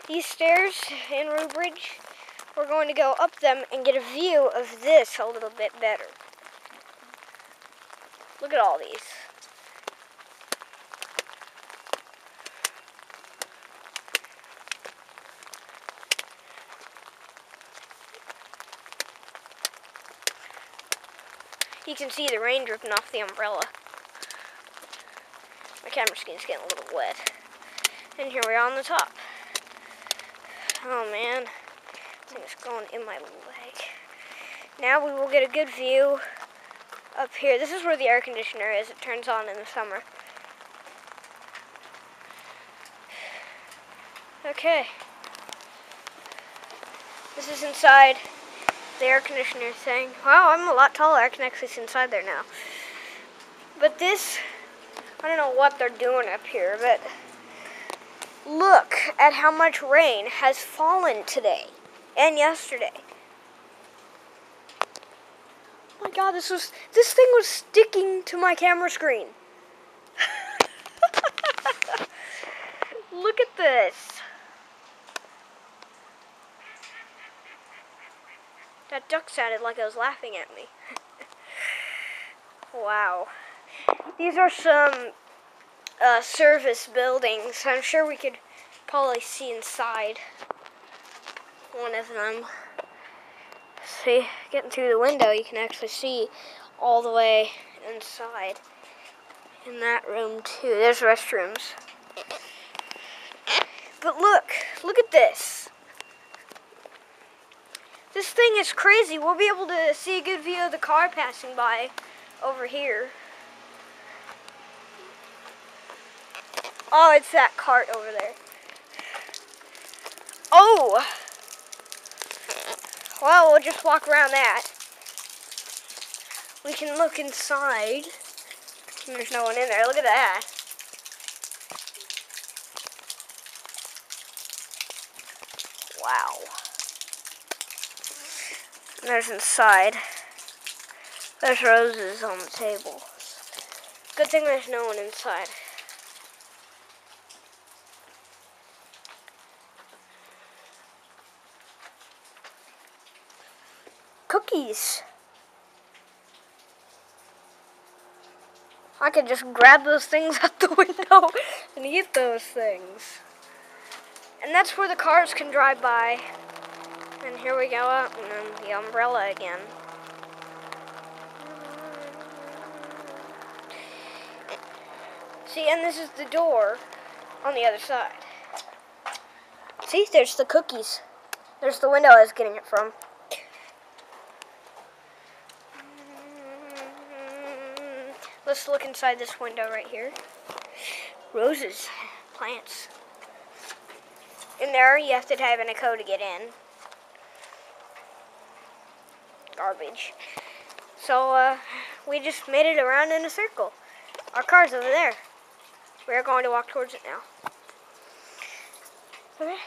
these stairs in Rood Bridge. We're going to go up them and get a view of this a little bit better. Look at all these. You can see the rain dripping off the umbrella. My camera screen's getting a little wet. And here we are on the top. Oh man, I think it's going in my leg. Now we will get a good view up here. This is where the air conditioner is. It turns on in the summer. Okay. This is inside the air conditioner thing. Wow, I'm a lot taller. I can actually see inside there now. But this, I don't know what they're doing up here, but look at how much rain has fallen today and yesterday. Oh my God, this thing was sticking to my camera screen. Look at this. That duck sounded like it was laughing at me. Wow. These are some service buildings. I'm sure we could probably see inside one of them. See, getting through the window, you can actually see all the way inside. In that room too. There's restrooms. But look at this. This thing is crazy. We'll be able to see a good view of the car passing by over here. Oh, it's that cart over there. Oh! Well, we'll just walk around that. We can look inside. There's no one in there. Look at that. Wow. And there's inside. There's roses on the table. Good thing there's no one inside. Cookies. I could just grab those things out the window and eat those things. And that's where the cars can drive by. And here we go up, and then the umbrella again. See, and this is the door on the other side. See, there's the cookies. There's the window I was getting it from. Let's look inside this window right here. Roses, plants. In there, you have to type in a code to get in. Garbage. So, we just made it around in a circle. Our car's over there. We're going to walk towards it now. Okay.